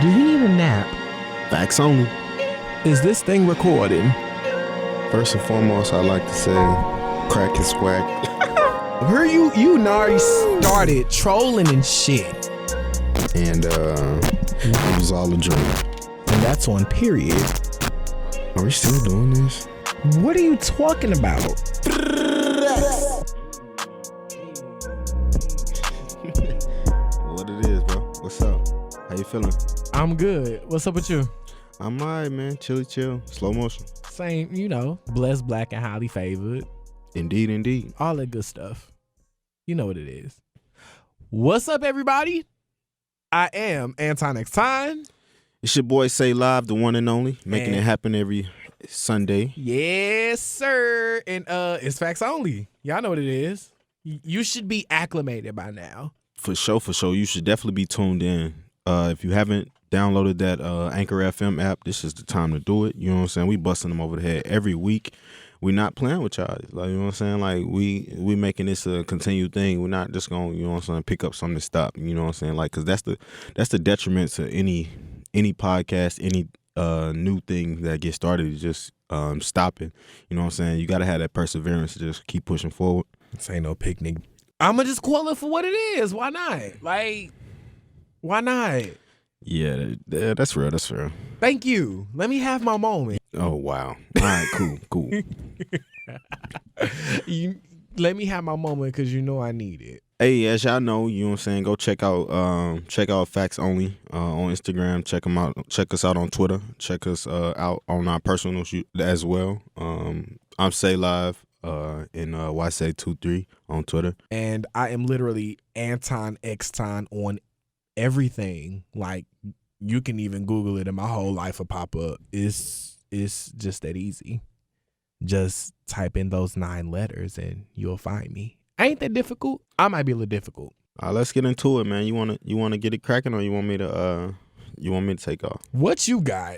Do you need a nap? Facts only. Is this thing recording? First and foremost, I like to say, crack is whack. Her, you already started trolling and shit. And it was all a dream. And that's on period. Are we still doing this? What are you talking about? What it is, bro? What's up? How you feeling? I'm good. What's up with you? I'm alright, man. Chilly chill. Slow motion. Same, blessed, black, and highly favored. Indeed, indeed. All that good stuff. You know what it is. What's up, everybody? I am Anton X Time. It's your boy Say Live, the one and only, making it happen every Sunday. Yes, sir. And it's facts only. Y'all know what it is. You should be acclimated by now. For sure. You should definitely be tuned in. If you haven't downloaded that Anchor FM app, this is the time to do it. You know what I'm saying? We busting them over the head every week. We're not playing with y'all. Like, you know what I'm saying? Like, we making this a continued thing. We're not just going to, you know what I'm saying, pick up something to stop. You know what I'm saying? Like, because that's the detriment to any podcast, any new thing that gets started is just stopping. You know what I'm saying? You got to have that perseverance to just keep pushing forward. This ain't no picnic. I'm going to just call it for what it is. Why not? Like, why not? Yeah, that's real. That's fair. Thank you. Let me have my moment. Oh, wow. All right, cool. Let me have my moment because you know I need it. Hey, as y'all know, you know what I'm saying, go check out Facts Only on Instagram. Check them out. Check us out on Twitter. Check us out on our personal as well. I'm Say Live and YSay23 on Twitter. And I am literally Anton Xton on everything. Like, you can even Google it and my whole life will pop up. It's just that easy. Just type in those 9 letters and you'll find me. Ain't that difficult? I might be a little difficult. Let's get into it, man. You wanna get it cracking, or you want me to take off? What you got?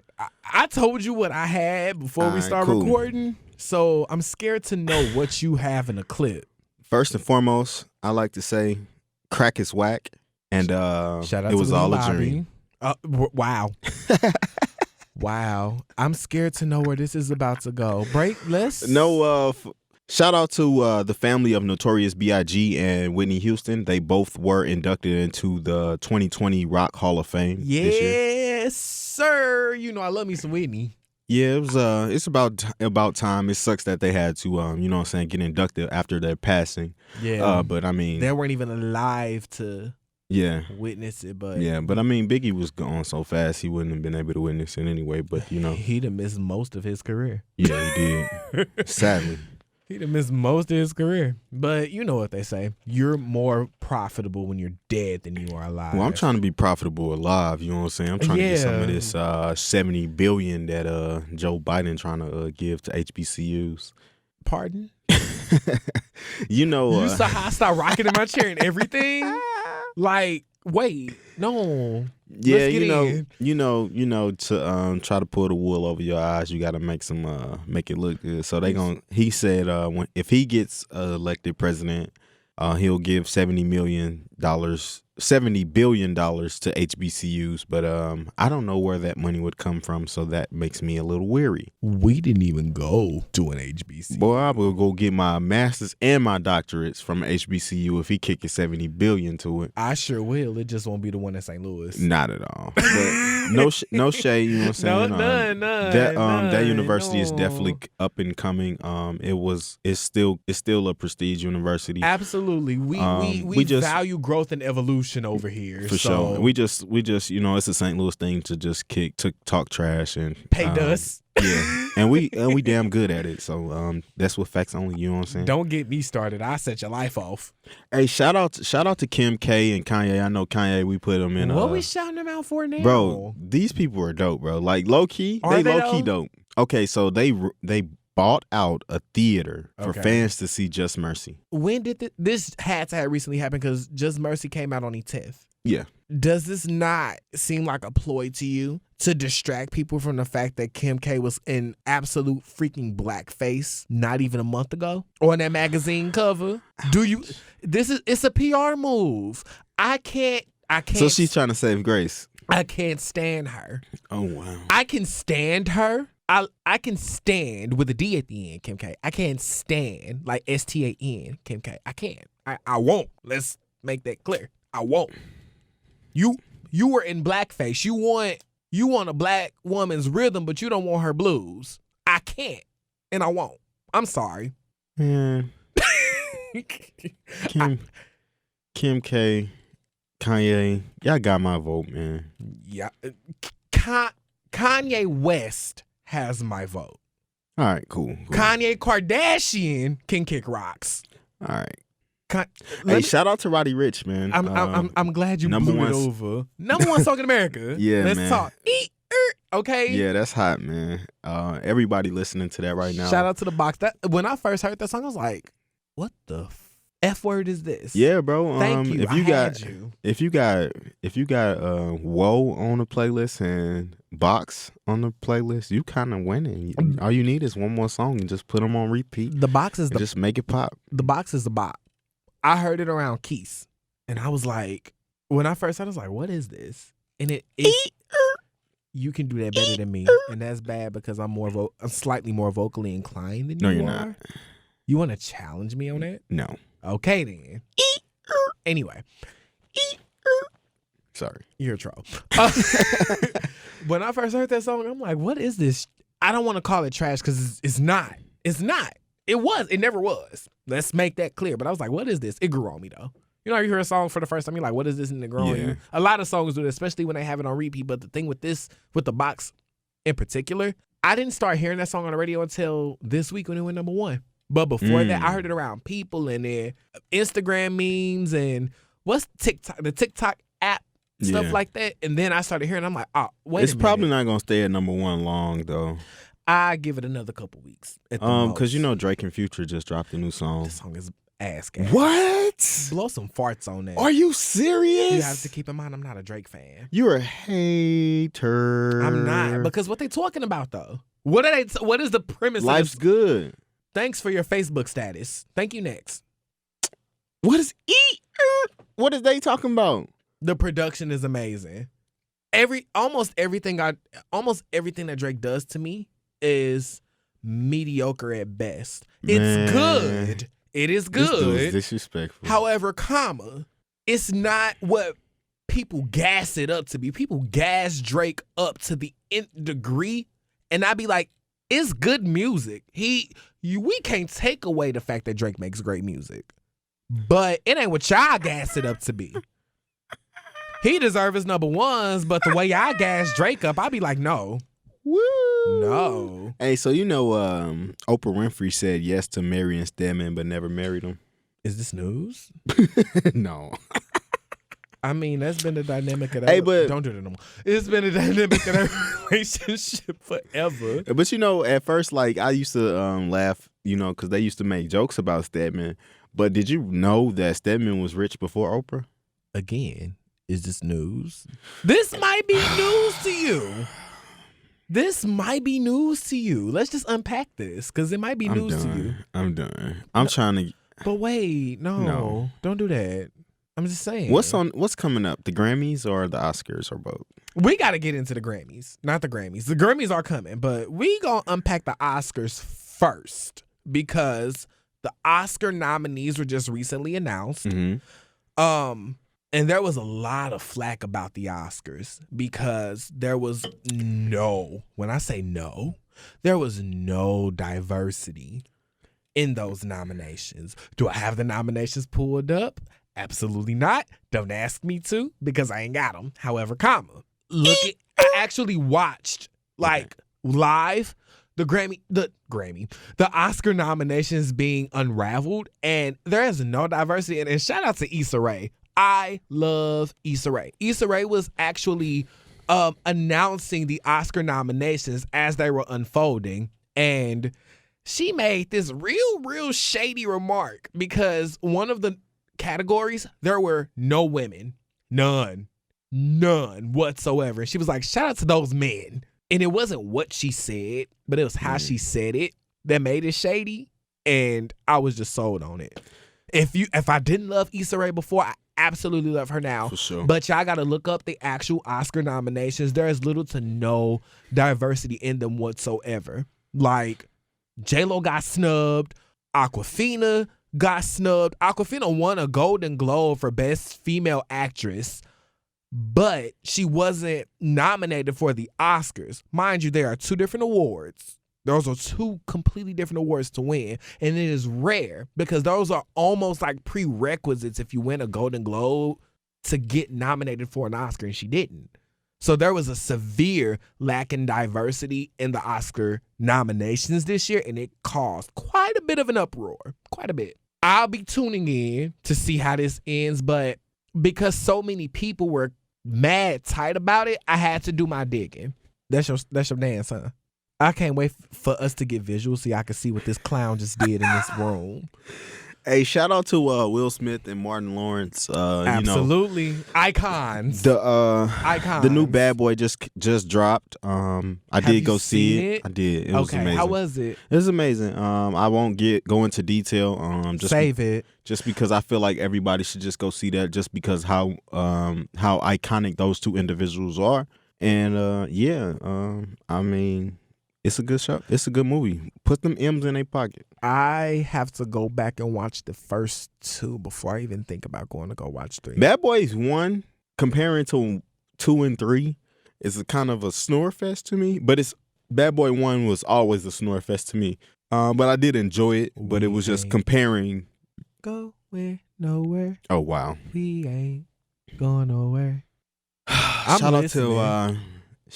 I told you what I had before we start recording, so I'm scared to know what you have in a clip. First and foremost, I like to say, crack is whack, and shout out it was to all Loni a dream. Wow. Wow. I'm scared to know where this is about to go. Shout out to the family of Notorious B.I.G. and Whitney Houston. They both were inducted into the 2020 Rock Hall of Fame this year. Yes, sir. You know I love me some Whitney. Yeah, it was. It's about time. It sucks that they had to, you know what I'm saying, get inducted after their passing. Yeah. But I mean, they weren't even alive to witness it. But I mean, Biggie was gone so fast he wouldn't have been able to witness it anyway. But you know, he'd have missed most of his career. Yeah, he did. Sadly. He'd have missed most of his career. But you know what they say. You're more profitable when you're dead than you are alive. Well, I'm trying to be profitable alive. You know what I'm saying? I'm trying to get some of this $70 billion that Joe Biden trying to give to HBCUs. Pardon? You know. You saw how I start rocking in my chair and everything? Like, wait, no. Yeah, you know, to try to pull the wool over your eyes, you got to make it look good. So he said, if he gets elected president, he'll give $70 billion to HBCUs, but I don't know where that money would come from, so that makes me a little weary. We didn't even go to an HBCU. Boy, I will go get my master's and my doctorates from HBCU if he kicking $70 billion to it. I sure will. It just won't be the one in St. Louis. Not at all. But no shade. You know what I'm saying? None. That university is definitely up and coming. It's still a prestige university. Absolutely. We just value growth and evolution over here. For sure. We just it's a St. Louis thing to just talk trash and pay dust. Yeah. and we damn good at it. So that's what Facts Only, you know what I'm saying? Don't get me started. I set your life off. Hey, shout out to Kim K and Kanye. I know Kanye, we put them in. What we shouting them out for now? Bro, these people are dope, bro. Like low key, they low key dope. Okay, so they bought out a theater for fans to see Just Mercy. When did this had to have recently happened? Because Just Mercy came out on the 10th. Yeah. Does this not seem like a ploy to you to distract people from the fact that Kim K was in absolute freaking blackface not even a month ago on that magazine cover? It's a PR move. I can't. So she's trying to save grace. I can't stand her. Oh, wow. I can stand her. I can stand with a D at the end, Kim K. I can't stand like STAN, Kim K. I can't. I won't. Let's make that clear. I won't. You were in blackface. You want a black woman's rhythm, but you don't want her blues. I can't, and I won't. I'm sorry. Man. Kim K, Kanye, y'all got my vote, man. Yeah. Kanye West has my vote. All right, cool. Kanye Kardashian can kick rocks. All right. Hey, shout out to Roddy Ricch, man. I'm glad you number blew one, it over. Number one song in America. Yeah, Let's man. talk. Okay. Yeah, that's hot, man. Everybody listening to that right now. Shout out to the box. That when I first heard that song, I was like, "What the F word is this?" Yeah, bro. Thank you. If you got Whoa on the playlist and Box on the playlist, you kind of winning. All you need is one more song and just put them on repeat. The box is just make it pop. The box is the bop. I heard it around Keys, and I was like, when I first heard it, I was like, "What is this?" And it you can do that better than me, and that's bad because I'm slightly more vocally inclined than you are. No, you're not. You want to challenge me on that? No. Okay then. Anyway. Sorry. You're a troll. When I first heard that song, I'm like, what is this? I don't want to call it trash because it's not. It's not. It never was. Let's make that clear. But I was like, what is this? It grew on me though. You know, you hear a song for the first time, you're like, what is this? And it grew on you. A lot of songs do that, especially when they have it on repeat. But the thing with the box in particular, I didn't start hearing that song on the radio until this week when it went number one. But before that, I heard it around people and their Instagram memes and what's TikTok, the TikTok app, stuff like that. And then I started hearing, I'm like, oh, wait a minute. It's probably not going to stay at number one long, though. I give it another couple weeks. Because you know Drake and Future just dropped a new song. This song is ass gas. What? Blow some farts on that. Are you serious? You have to keep in mind, I'm not a Drake fan. You're a hater. I'm not. Because what they talking about, though? What is the premise Life's of this? Good. Thanks for your Facebook status. Thank you, next. What is What is they talking about? The production is amazing. Almost everything that Drake does to me is mediocre at best. It's good. It is good. This dude is disrespectful. However, it's not what people gas it up to be. People gas Drake up to the nth degree, and I be like, it's good music. We can't take away the fact that Drake makes great music, but it ain't what y'all gas it up to be. He deserves his number ones, but the way y'all gas Drake up, I be like, no. Woo. No. Hey, so you know Oprah Winfrey said yes to Marion Stedman but never married him? Is this news? No. I mean, that's been the dynamic of that. Hey, but don't do that no more. It's been a dynamic of that relationship forever. But you know, at first, like I used to laugh, you know, because they used to make jokes about Stedman. But did you know that Stedman was rich before Oprah? Again, is this news? This might be news to you. This might be news to you. Let's just unpack this because it might be news to you. I'm done. I'm trying to. But wait, no, don't do that. I'm just saying. What's coming up? The Grammys or the Oscars or both? We got to get into the Grammys, not the Grammys. The Grammys are coming, but we gonna unpack the Oscars first because the Oscar nominees were just recently announced. Mm-hmm. And there was a lot of flack about the Oscars because there was when I say no, there was no diversity in those nominations. Do I have the nominations pulled up? Absolutely not. Don't ask me to because I ain't got them. However, I actually watched live the Oscar nominations being unraveled, and there is no diversity. And shout out to Issa Rae. I love Issa Rae. Issa Rae was actually announcing the Oscar nominations as they were unfolding, and she made this real shady remark because one of the categories, there were no women. None whatsoever. And she was like, shout out to those men. And it wasn't what she said, but it was how she said it that made it shady. And I was just sold on it. If I didn't love Issa Rae before, I absolutely love her now. For sure. But y'all got to look up the actual Oscar nominations. There is little to no diversity in them whatsoever. Like, J-Lo got snubbed. Awkwafina got snubbed. Awkwafina won a Golden Globe for Best Female Actress, but she wasn't nominated for the Oscars. Mind you, there are two different awards. Those are two completely different awards to win, and it is rare because those are almost like prerequisites if you win a Golden Globe to get nominated for an Oscar, and she didn't. So there was a severe lack in diversity in the Oscar nominations this year, and it caused quite a bit of an uproar. Quite a bit. I'll be tuning in to see how this ends, but because so many people were mad tight about it, I had to do my digging. That's your dance, huh? I can't wait for us to get visuals so y'all can see what this clown just did in this room. Hey, shout out to Will Smith and Martin Lawrence. Absolutely. Icons. Icons. The new Bad Boy just dropped. I did go see it. I did. It was amazing. How was it? It was amazing. I won't go into detail. Save it. Just because I feel like everybody should just go see that, just because how iconic those two individuals are. And I mean, it's a good show. It's a good movie. Put them M's in their pocket. I have to go back and watch the first two before I even think about going to go watch 3. Bad Boys 1, comparing to 2 and 3, is a kind of a snore fest to me. But Bad Boy 1 was always a snore fest to me. But I did enjoy it. But it was just comparing. Go nowhere. Oh, wow. We ain't going nowhere. Shout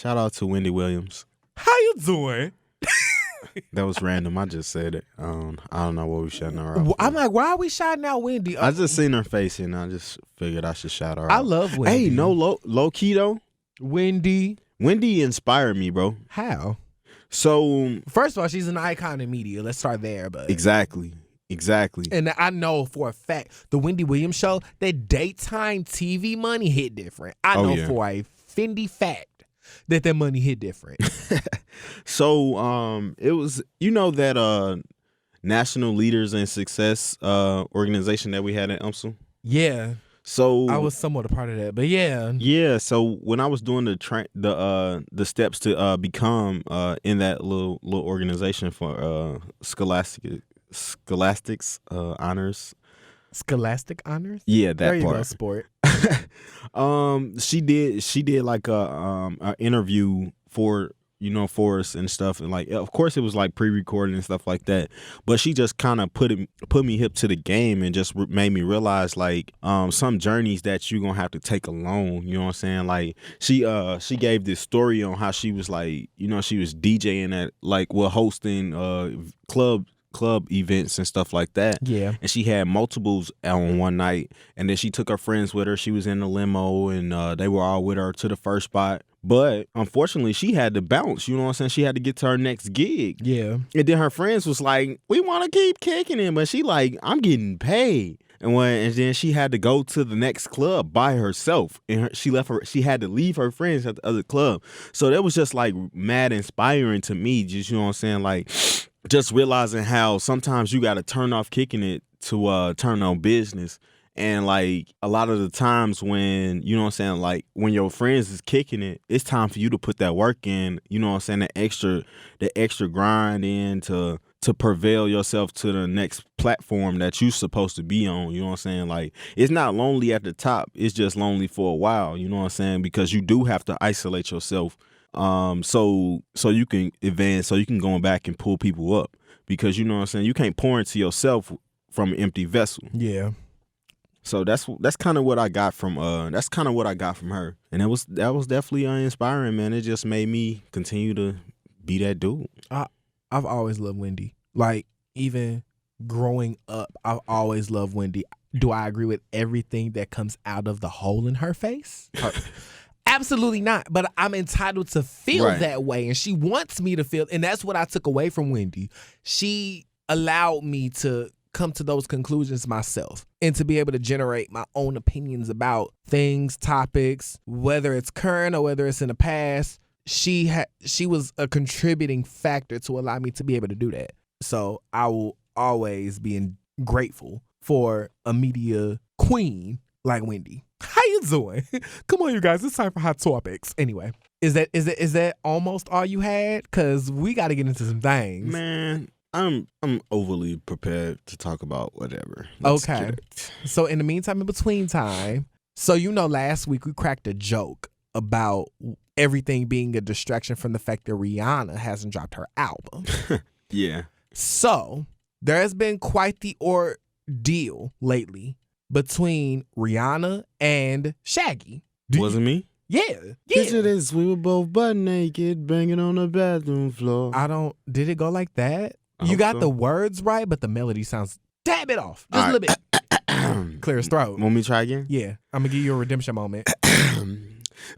out to Wendy Williams. How you doing? That was random. I just said it. I don't know what we shouting her out. I'm like, why are we shouting out Wendy? I just seen her face and I just figured I should shout her out. I love Wendy. Hey, no low key though. Wendy inspired me, bro. How? So first of all, she's an icon in media. Let's start there. But exactly. And I know for a fact the Wendy Williams show, that daytime TV money hit different. I know for a Fendi fact that money hit different. So it was, that National Leaders in Success organization that we had at UMSL. Yeah. So I was somewhat a part of that, but yeah. Yeah. So when I was doing the steps to become in that little organization for Scholastics honors. Scholastic honors? Yeah, that there you part. Go, sport. She did like a interview for us and stuff, and like of course it was like pre-recorded and stuff like that, but she just kind of put me hip to the game and just made me realize like some journeys that you're gonna have to take alone. You know what I'm saying? Like she gave this story on how she was like, she was DJing at hosting club events and stuff like that. Yeah. And she had multiples on one night, and then she took her friends with her. She was in the limo, and they were all with her to the first spot. But unfortunately, she had to bounce. You know what I'm saying? She had to get to her next gig. Yeah. And then her friends was like, "We want to keep kicking it," but she like, "I'm getting paid." And then she had to go to the next club by herself, and she had to leave her friends at the other club. So that was just like mad inspiring to me. Just, you know what I'm saying? Like, just realizing how sometimes you got to turn off kicking it to turn on business. And like a lot of the times when, you know what I'm saying, like when your friends is kicking it, it's time for you to put that work in, you know what I'm saying, the extra grind in to prevail yourself to the next platform that you're supposed to be on. You know what I'm saying? Like, it's not lonely at the top. It's just lonely for a while, you know what I'm saying? Because you do have to isolate yourself so you can advance, so you can go back and pull people up. Because, you know what I'm saying, you can't pour into yourself from an empty vessel. Yeah. So that's kind of what I got from her, and that was definitely inspiring, man. It just made me continue to be that dude. I've always loved Wendy. Like, even growing up, I've always loved Wendy. Do I agree with everything that comes out of the hole in her face? Absolutely not. But I'm entitled to feel that way, and she wants me to feel, and that's what I took away from Wendy. She allowed me to come to those conclusions myself and to be able to generate my own opinions about things, topics, whether it's current or whether it's in the past. She was a contributing factor to allow me to be able to do that. So I will always be grateful for a media queen like Wendy. How you doing? Come on, you guys. It's time for Hot Topics. Anyway, is that almost all you had? Because we got to get into some things. Man, I'm overly prepared to talk about whatever. Let's okay. So in the meantime, in between time, so last week we cracked a joke about everything being a distraction from the fact that Rihanna hasn't dropped her album. Yeah. So there has been quite the ordeal lately between Rihanna and Shaggy. Wasn't me? Yeah. Picture this, we were both butt naked, banging on the bathroom floor. Did it go like that? You got the words right, but the melody sounds damn it off. Just a little bit. Clear his throat. Want me to try again? Yeah. I'm going to give you a redemption moment.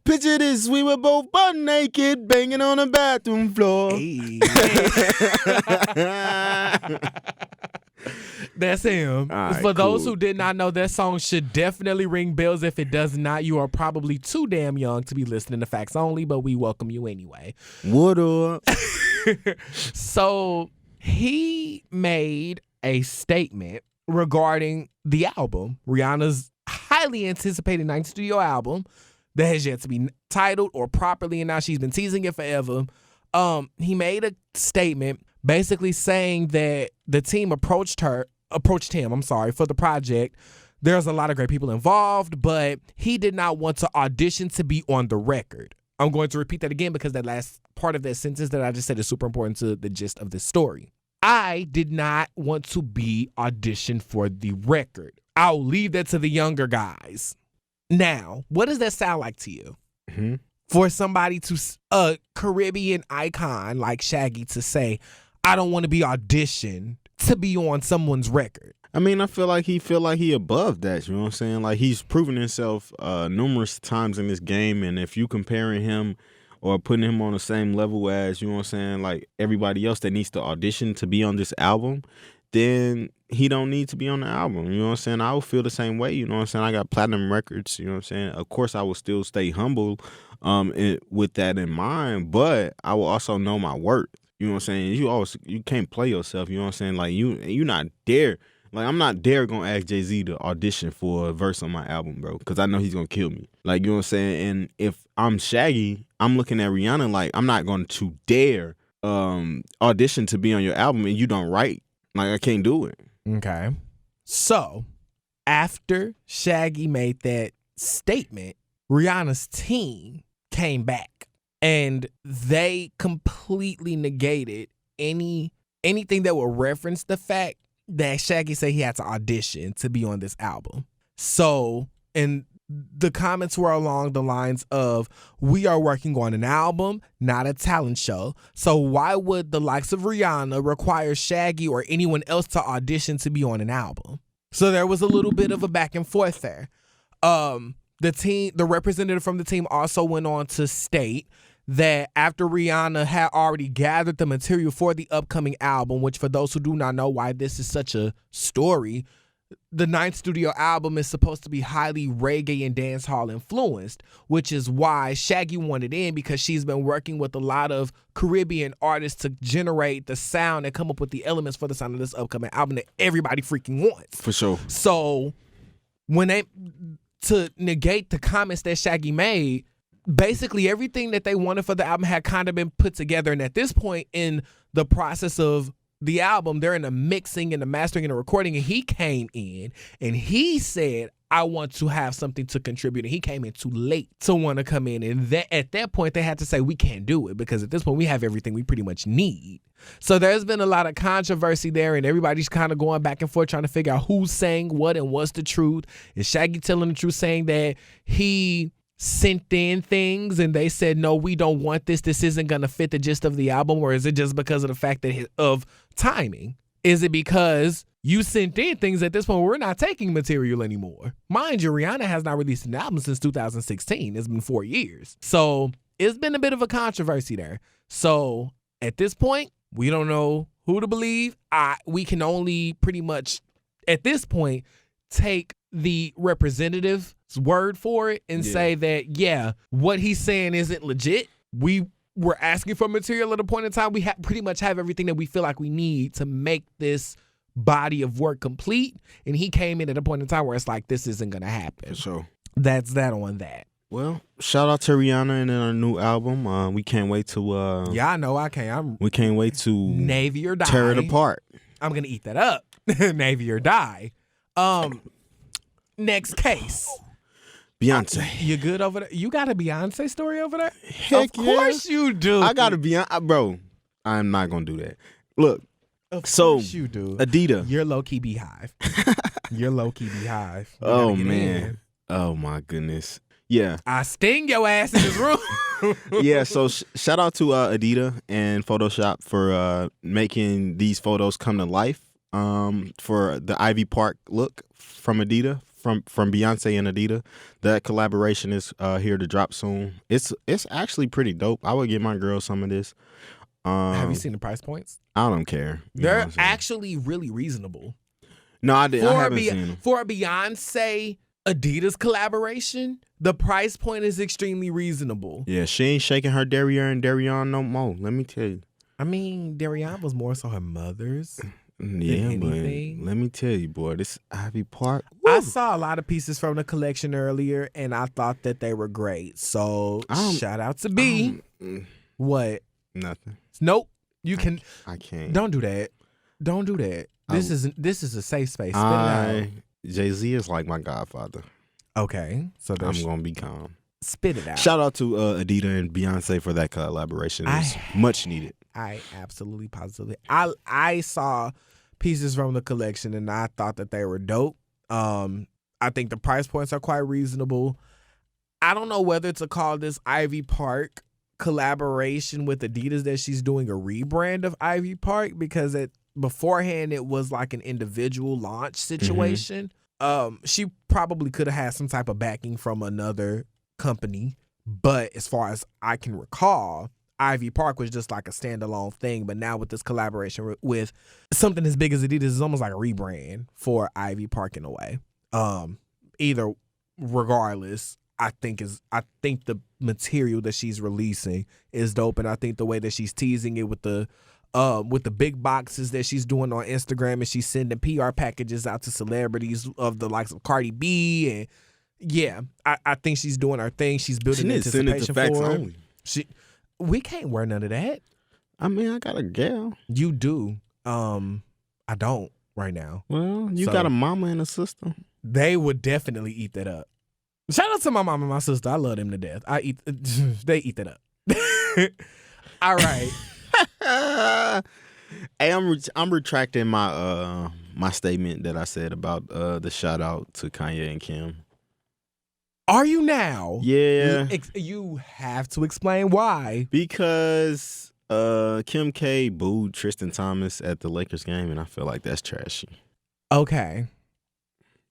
Picture this, we were both butt naked, banging on the bathroom floor. Hey. That's him. Right, For those who did not know, that song should definitely ring bells. If it does not, you are probably too damn young to be listening to Facts Only, but we welcome you anyway. What up? So he made a statement regarding the album, Rihanna's highly anticipated 9th studio album that has yet to be titled or properly announced. She's been teasing it forever. He made a statement basically saying that the team approached him, for the project. There's a lot of great people involved, but he did not want to audition to be on the record. I'm going to repeat that again because that last part of that sentence that I just said is super important to the gist of this story. I did not want to be auditioned for the record. I'll leave that to the younger guys. Now, what does that sound like to you? Mm-hmm. For somebody a Caribbean icon like Shaggy to say, I don't want to be auditioned to be on someone's record. I mean, I feel like he above that, you know what I'm saying? Like, he's proven himself numerous times in this game, and if you comparing him or putting him on the same level as, you know what I'm saying, like everybody else that needs to audition to be on this album, then he don't need to be on the album. You know what I'm saying? I would feel the same way. You know what I'm saying? I got platinum records. You know what I'm saying? Of course, I will still stay humble with that in mind, but I will also know my worth. You know what I'm saying? You can't play yourself. You know what I'm saying? Like, you not dare. Like, I'm not dare gonna ask Jay-Z to audition for a verse on my album, bro, because I know he's gonna kill me. Like, you know what I'm saying? And if I'm Shaggy, I'm looking at Rihanna like, I'm not going to dare audition to be on your album and you don't write. Like, I can't do it. Okay. So, after Shaggy made that statement, Rihanna's team came back and they completely negated anything that would reference the fact that Shaggy said he had to audition to be on this album. So, and the comments were along the lines of, we are working on an album, not a talent show. So why would the likes of Rihanna require Shaggy or anyone else to audition to be on an album? So there was a little bit of a back and forth there. The representative from the team also went on to state that after Rihanna had already gathered the material for the upcoming album, which for those who do not know why this is such a story, the 9th studio album is supposed to be highly reggae and dancehall influenced, which is why Shaggy wanted in, because she's been working with a lot of Caribbean artists to generate the sound and come up with the elements for the sound of this upcoming album that everybody freaking wants. For sure. So to negate the comments that Shaggy made, basically everything that they wanted for the album had kind of been put together. And at this point in the process of the album, they're in the mixing and the mastering and the recording, and he came in and he said, I want to have something to contribute. And he came in too late to want to come in. And at that point, they had to say, we can't do it, because at this point, we have everything we pretty much need. So there's been a lot of controversy there, and everybody's kind of going back and forth trying to figure out who's saying what and what's the truth. Is Shaggy telling the truth, saying that he sent in things and they said, no, we don't want this isn't going to fit the gist of the album? Or is it just because of the fact that of timing? Is it because you sent in things at this point where we're not taking material anymore? Mind you, Rihanna has not released an album since 2016. It's been 4 years. So it's been a bit of a controversy there. So at this point, we don't know who to believe. We can only pretty much, at this point, take the representative's word for it and say that, what he's saying isn't legit. We were asking for material at a point in time. We pretty much have everything that we feel like we need to make this body of work complete, and he came in at a point in time where it's like, this isn't gonna happen. For sure. That's that on that. Well, shout out to Rihanna and her new album. We can't wait to Y'all know I can't. we can't wait to Navy or die. tear it apart. I'm gonna eat that up. Navy or die. Next case. Beyonce. You good over there? You got a Beyonce story over there? Heck of course you do. I got a Beyonce, bro. I'm not gonna do that. Look, Of so course you do. Adidas. You're low key beehive. You're low key beehive. You Oh gotta get man. in. Oh my goodness. Yeah. I sting your ass in this room. Yeah, so shout out to Adidas and Photoshop for making these photos come to life for the Ivy Park look from Adidas, from Beyonce and Adidas. That collaboration is here to drop soon. It's actually pretty dope. I would give my girl some of this. Have you seen the price points? I don't care. You know what They're I'm saying? actually really reasonable. No, I haven't seen them. For a Beyonce Adidas collaboration, the price point is extremely reasonable. Yeah, she ain't shaking her derriere and Darion no more. Let me tell you. I mean, Darion was more so her mother's. Yeah, but anything. let me tell you, boy, this Ivy Park. I woo. saw a lot of pieces from the collection earlier, and I thought that they were great. So shout out to B. What? Nothing. Nope. You can. I can't. Don't do that. Don't do that. This is a safe space. Spit it out. Jay-Z is like my godfather. Okay, so I'm gonna be calm. spit it out. Shout out to Adidas and Beyonce for that collaboration. It's much needed. I absolutely positively. I saw pieces from the collection and I thought that they were dope. I think the price points are quite reasonable. I don't know whether to call this Ivy Park collaboration with Adidas that she's doing a rebrand of Ivy Park, because beforehand it was like an individual launch situation. She probably could have had some type of backing from another company, but as far as I can recall, Ivy Park was just like a standalone thing. But now with this collaboration with something as big as Adidas, is almost like a rebrand for Ivy Park in a way. Either regardless, I think the material that she's releasing is dope, and I think the way that she's teasing it with the big boxes that she's doing on Instagram, and she's sending PR packages out to celebrities of the likes of Cardi B, and yeah, I think she's doing her thing. She's building anticipation for it. We can't wear none of that. I mean, I got a gal. You do. I don't right now. Well, you got a mama and a sister. They would definitely eat that up. Shout out to my mom and my sister. I love them to death. They eat that up. All right. Hey, I'm retracting my my statement that I said about the shout out to Kanye and Kim. Are you now? Yeah. You have to explain why. Because Kim K booed Tristan Thompson at the Lakers game, and I feel like that's trashy. Okay.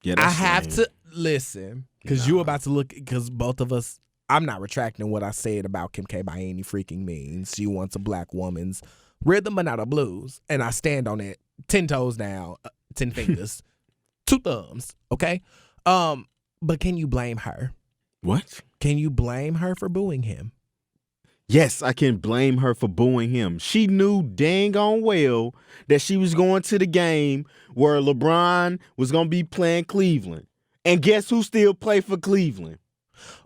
Yeah, I have to listen, because you about to look, because both of us, I'm not retracting what I said about Kim K by any freaking means. She wants a black woman's rhythm, but not a blues. And I stand on it 10 toes down, 10 fingers, 2 thumbs, okay? But can you blame her? What? Can you blame her for booing him? Yes, I can blame her for booing him. She knew dang on well that she was going to the game where LeBron was going to be playing Cleveland. And guess who still played for Cleveland?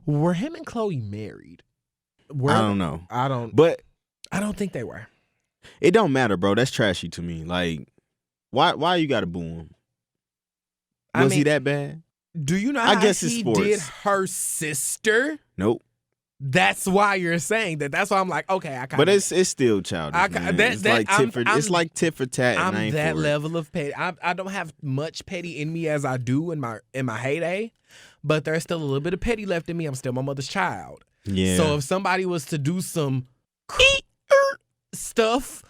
Were him and Chloe married? I don't know. But I don't think they were. It don't matter, bro. That's trashy to me. Like, why you got to boo him? Was he that bad? Do you know I how guess it's he sports. did her sister? Nope. That's why you're saying that. That's why I'm like, okay, I kind of. But it's still childish. It's like tit for tat. I'm that level of petty. I don't have much petty in me as I do in my heyday, but there's still a little bit of petty left in me. I'm still my mother's child. Yeah. So if somebody was to do some stuff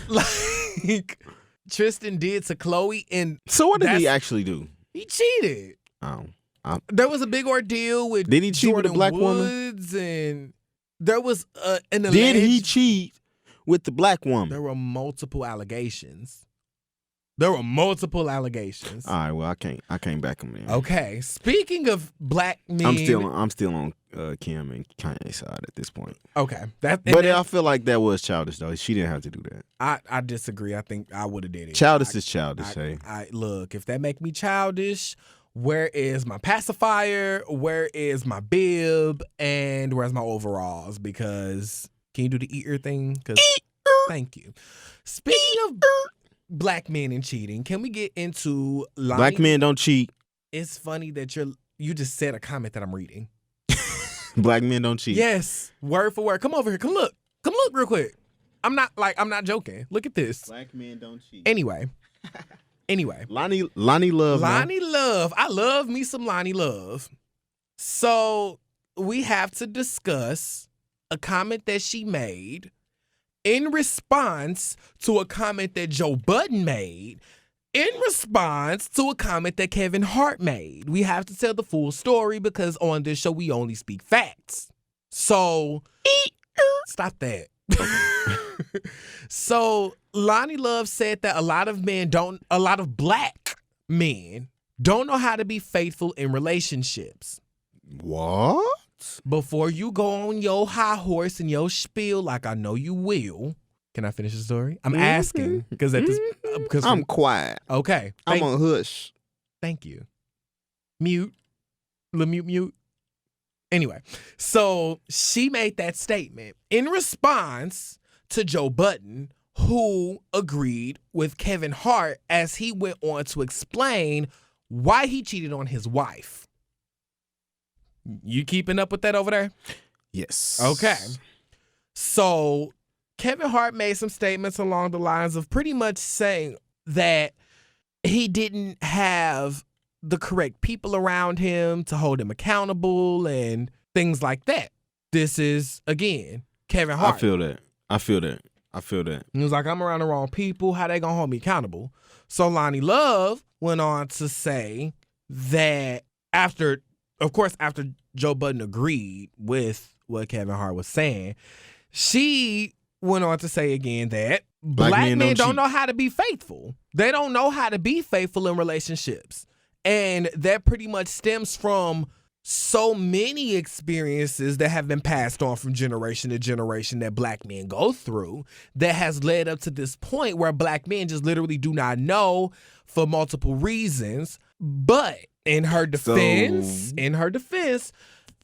like Tristan did to Chloe, and so what did he actually do? He cheated. There was a big ordeal with did he cheat Jordan with a black Woods, woman? and there was an alleged. Did he cheat with the black woman? There were multiple allegations. There were multiple allegations. All right, well, I can't back him in. Okay, speaking of black men, I'm still on Kim and Kanye's side at this point. Okay, I feel like that was childish though. She didn't have to do that. I disagree. I think I would have did it. Childish is childish. Hey, look, if that make me childish, where is my pacifier? Where is my bib? And where's my overalls? Because can you do the eater thing? Thank you. Speaking of black men and cheating, can we get into black men don't cheat? It's funny that you just said a comment that I'm reading. Black men don't cheat. Yes, word for word. Come over here. Come look real quick. I'm not joking. Look at this. Black men don't cheat. Anyway. Loni Love. Loni Love. I love me some Loni Love. So we have to discuss a comment that she made in response to a comment that Joe Budden made, in response to a comment that Kevin Hart made. We have to tell the full story because on this show we only speak facts. So stop that. So Loni Love said that a lot of black men don't know how to be faithful in relationships. What? Before you go on your high horse and your spiel, like I know you will, can I finish the story? I'm asking because I'm quiet. Okay, I'm on hush. Thank you. Mute. Mute. Anyway, so she made that statement in response to Joe Budden, who agreed with Kevin Hart as he went on to explain why he cheated on his wife. You keeping up with that over there? Yes. Okay. So Kevin Hart made some statements along the lines of pretty much saying that he didn't have the correct people around him to hold him accountable and things like that. This is, again, Kevin Hart. I feel that. He was like, I'm around the wrong people. How they gonna hold me accountable? So Loni Love went on to say that after Joe Budden agreed with what Kevin Hart was saying, she went on to say again that black men don't know how to be faithful. They don't know how to be faithful in relationships. And that pretty much stems from so many experiences that have been passed on from generation to generation that black men go through that has led up to this point where black men just literally do not know for multiple reasons. But in her defense,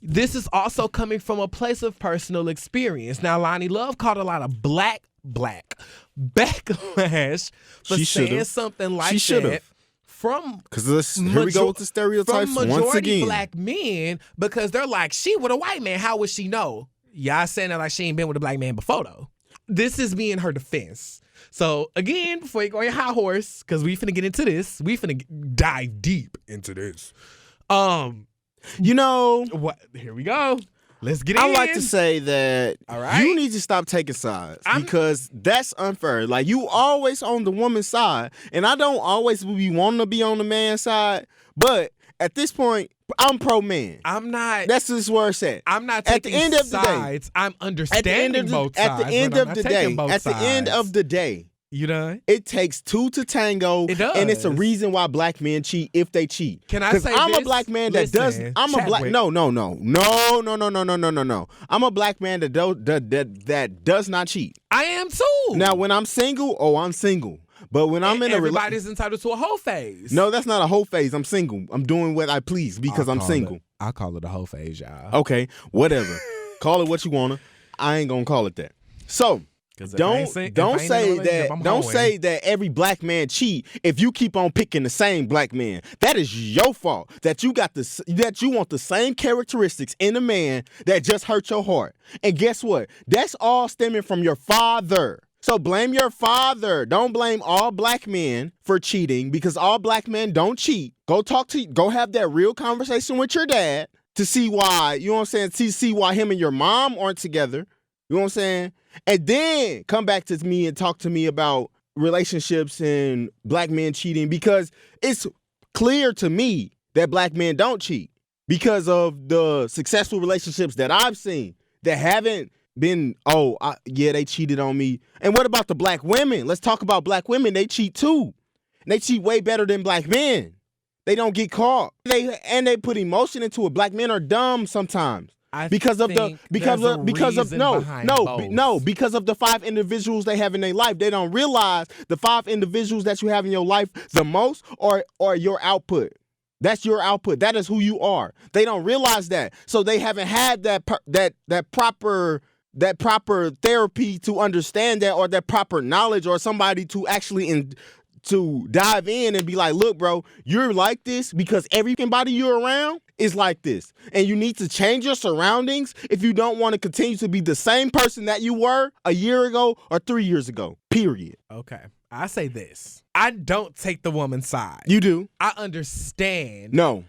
this is also coming from a place of personal experience. Now, Loni Love caught a lot of black backlash for saying something like that. Because here we go with the stereotypes from once again. Black men, because they're like, she with a white man, how would she know? Y'all saying that like she ain't been with a black man before though. This is me in her defense. So again, before you go on your high horse, because we finna get into this, we finna dive deep into this. You know what? Here we go. Let's get in. I like to say that all right, you need to stop taking sides because that's unfair. Like, you always on the woman's side, and I don't always be wanting to be on the man's side, but at this point, I'm pro man. I'm not. That's just where it's at. I'm not taking sides. At the end of the day, I'm understanding both sides. At the end of the day, you done? It takes two to tango. It does. And it's a reason why black men cheat if they cheat. Can I say this? Because I'm a black man that does. I'm a black. No. I'm a black man that does not cheat. I am too. Now, when I'm single, I'm single. But when I'm in everybody's entitled to a whole phase. No, that's not a whole phase. I'm single. I'm doing what I please because I'm single. I call it a whole phase, y'all. Okay, whatever. Call it what you wanna. I ain't gonna call it that. So. Don't say that every black man cheat if you keep on picking the same black man. That is your fault. That you want the same characteristics in a man that just hurt your heart. And guess what? That's all stemming from your father. So blame your father. Don't blame all black men for cheating because all black men don't cheat. Go have that real conversation with your dad to see why, you know what I'm saying? See why him and your mom aren't together. You know what I'm saying? And then come back to me and talk to me about relationships and black men cheating because it's clear to me that black men don't cheat because of the successful relationships that I've seen that haven't been, they cheated on me. And what about the black women? Let's talk about black women. They cheat too. And they cheat way better than black men. They don't get caught. They put emotion into it. Black men are dumb sometimes. Because of the 5 individuals they have in their life. They don't realize the 5 individuals that you have in your life the most are your output. That's your output. That is who you are. They don't realize that. So they haven't had that proper therapy to understand that, or that proper knowledge, or somebody to actually to dive in and be like, look, bro, you're like this because everybody you're around is like this. And you need to change your surroundings if you don't want to continue to be the same person that you were a year ago or 3 years ago, period. Okay. I say this. I don't take the woman's side. You do. I understand. No.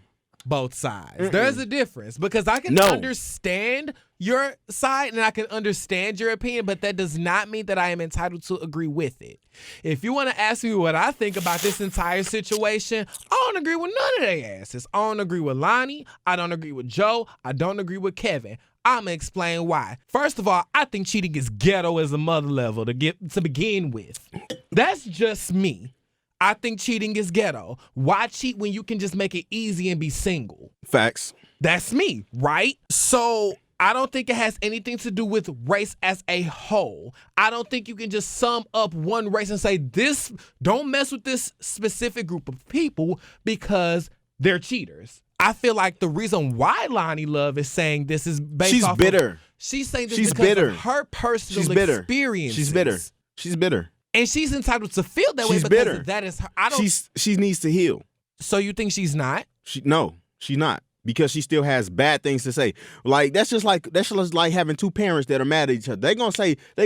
Both sides. There's a difference, because I can understand your side and I can understand your opinion, but that does not mean that I am entitled to agree with it. If you want to ask me what I think about this entire situation, I don't agree with none of their asses. I don't agree with Loni. I don't agree with Joe. I don't agree with Kevin. I'm going to explain why. First of all, I think cheating is ghetto as a mother level to begin with. That's just me. I think cheating is ghetto. Why cheat when you can just make it easy and be single? Facts. That's me, right? So I don't think it has anything to do with race as a whole. I don't think you can just sum up one race and say, don't mess with this specific group of people because they're cheaters. I feel like the reason why Loni Love is saying this is based off bitter. She's saying this because bitter. Of her personal experience. She's bitter. And she's entitled to feel that way because bitter. That is her. She needs to heal. So you think she's not? No, she's not. Because she still has bad things to say. Like that's just like having 2 parents that are mad at each other. They're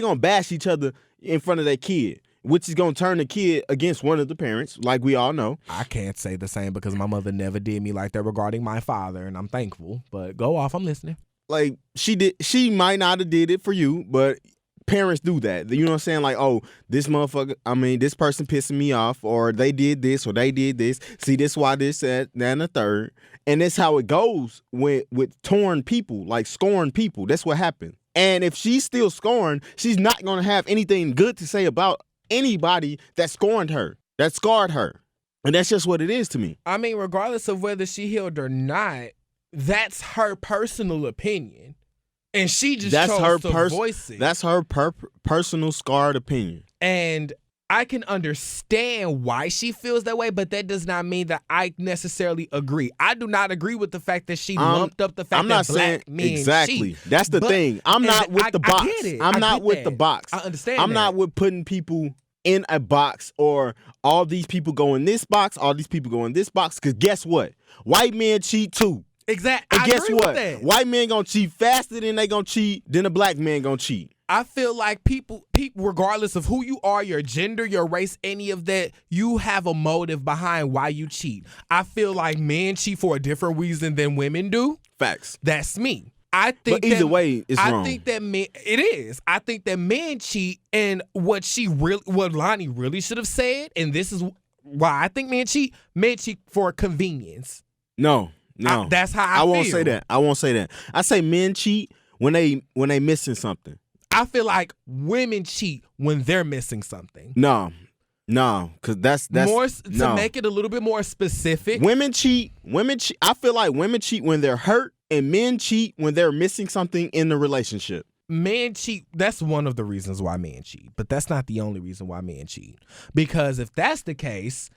gonna bash each other in front of their kid, which is gonna turn the kid against one of the parents, like we all know. I can't say the same because my mother never did me like that regarding my father, and I'm thankful. But go off, I'm listening. Like she might not have did it for you, but parents do that. You know what I'm saying? Like, oh, this person pissing me off, or they did this, or they did this. See, this why this, that, and the third. And that's how it goes with torn people, like scorned people. That's what happened. And if she's still scorned, she's not going to have anything good to say about anybody that scorned her, that scarred her. And that's just what it is to me. I mean, regardless of whether she healed or not, that's her personal opinion. And she just chose to voice it. That's her personal scarred opinion. And I can understand why she feels that way, but that does not mean that I necessarily agree. I do not agree with the fact that she lumped up the fact that black men exactly. cheat. That's the thing. I'm not with the box. I get it. I'm not with the box. I understand. I'm not with putting people in a box, or all these people go in this box, all these people go in this box. Because guess what? White men cheat too. Exactly. And guess what? White men gonna cheat faster than they gonna cheat than a black man gonna cheat. I feel like people, regardless of who you are, your gender, your race, any of that, you have a motive behind why you cheat. I feel like men cheat for a different reason than women do. Facts. That's me. I think but either way, it's wrong. I think that it is. I think that men cheat, and what Loni really should have said, and this is why I think men cheat for convenience. No. That's how I feel. I won't say that. I say men cheat when they missing something. I feel like women cheat when they're missing something. No, because that's more to make it a little bit more specific. Women cheat. I feel like women cheat when they're hurt, and men cheat when they're missing something in the relationship. Men cheat. That's one of the reasons why men cheat, but that's not the only reason why men cheat. Because if that's the case,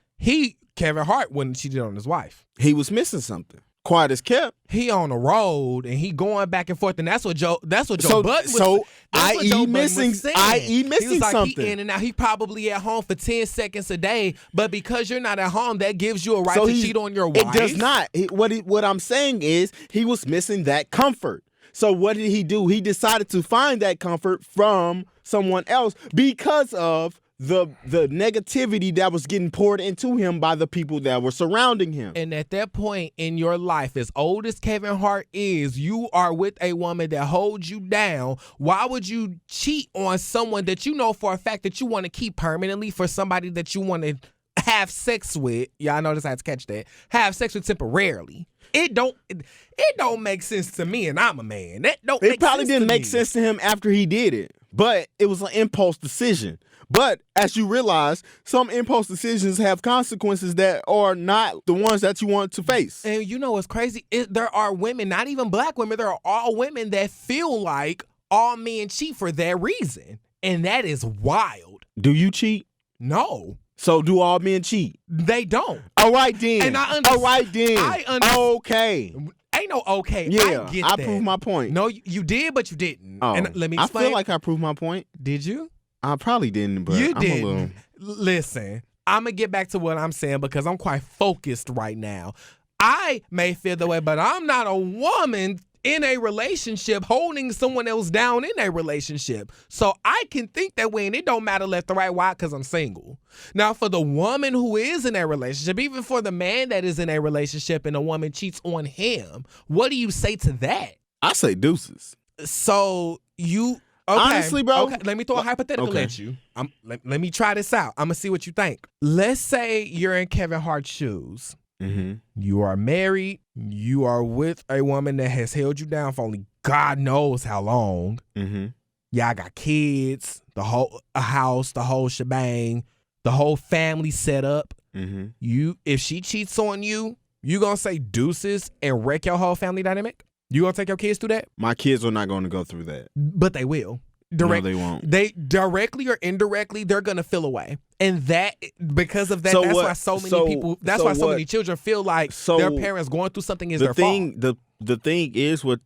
Kevin Hart wouldn't cheated on his wife. He was missing something. Quiet as kept. He on the road and he going back and forth, and that's what Joe Budden was. So i.e. missing He was like, something. He in and out. He probably at home for 10 seconds a day, but because you're not at home, that gives you a right to cheat on your wife. It does not. What I'm saying is he was missing that comfort. So what did he do? He decided to find that comfort from someone else because of the negativity that was getting poured into him by the people that were surrounding him. And at that point in your life, as old as Kevin Hart is, you are with a woman that holds you down. Why would you cheat on someone that you know for a fact that you want to keep permanently for somebody that you want to have sex with? Y'all notice I had to catch that. Have sex with temporarily. It don't make sense to me, and I'm a man. It probably didn't make sense to him after he did it, but it was an impulse decision. But as you realize, some impulse decisions have consequences that are not the ones that you want to face. And you know what's crazy? There are women, not even black women, there are all women that feel like all men cheat for that reason. And that is wild. Do you cheat? No. So do all men cheat? They don't. All right then. And I understand. All right then. Okay. Ain't no okay. Yeah, I get that. I proved my point. No, you did, but you didn't. Oh, And let me explain. I feel like I proved my point. Did you? I probably didn't, but You I'm didn't. a little... Listen, I'm going to get back to what I'm saying because I'm quite focused right now. I may feel the way, but I'm not a woman in a relationship holding someone else down in a relationship. So I can think that way, and it don't matter left or right. Why? Because I'm single. Now, for the woman who is in a relationship, even for the man that is in a relationship and a woman cheats on him, what do you say to that? I say deuces. So you... Okay. Honestly, bro. Okay, let me throw a hypothetical at you. Let me try this out. I'm going to see what you think. Let's say you're in Kevin Hart's shoes. Mm-hmm. You are married. You are with a woman that has held you down for only God knows how long. Mm-hmm. Y'all got kids, a house, the whole shebang, the whole family set up. Mm-hmm. If she cheats on you, you going to say deuces and wreck your whole family dynamic? You going to take your kids through that? My kids are not going to go through that. But they will. No, they won't. They directly or indirectly, they're gonna feel away, and that because of that, so that's what, why so many so, people. That's so why so what, many children feel like their parents going through something is their fault. The thing is what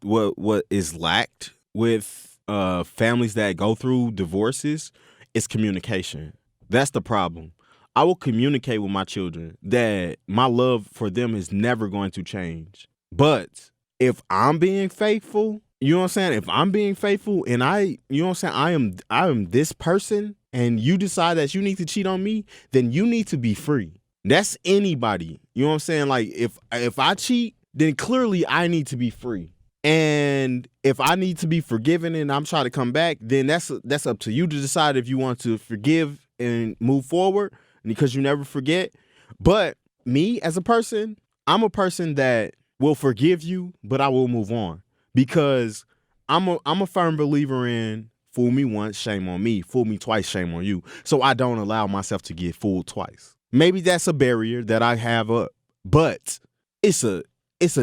is lacked with families that go through divorces is communication. That's the problem. I will communicate with my children that my love for them is never going to change. But if I'm being faithful. You know what I'm saying? If I'm being faithful and you know what I'm saying, I am this person and you decide that you need to cheat on me, then you need to be free. That's anybody. You know what I'm saying? Like if I cheat, then clearly I need to be free. And if I need to be forgiven and I'm trying to come back, then that's up to you to decide if you want to forgive and move forward because you never forget. But me as a person, I'm a person that will forgive you, but I will move on. Because I'm a firm believer in fool me once, shame on me. Fool me twice, shame on you. So I don't allow myself to get fooled twice. Maybe that's a barrier that I have up, but it's a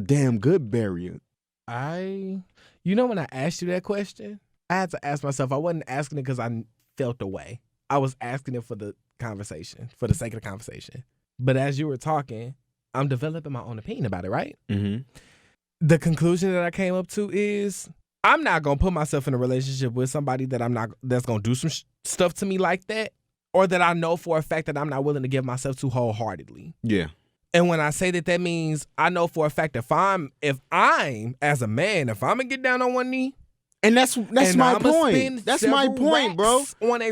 damn good barrier. When I asked you that question, I had to ask myself. I wasn't asking it because I felt the way. I was asking it for the conversation, for the sake of the conversation. But as you were talking, I'm developing my own opinion about it, right? Mm-hmm. The conclusion that I came up to is I'm not going to put myself in a relationship with somebody that's going to do some stuff to me like that, or that I know for a fact that I'm not willing to give myself to wholeheartedly. Yeah. And when I say that means I know for a fact if I'm as a man, if I'm going to get down on one knee, and that's my point. That's my point, bro.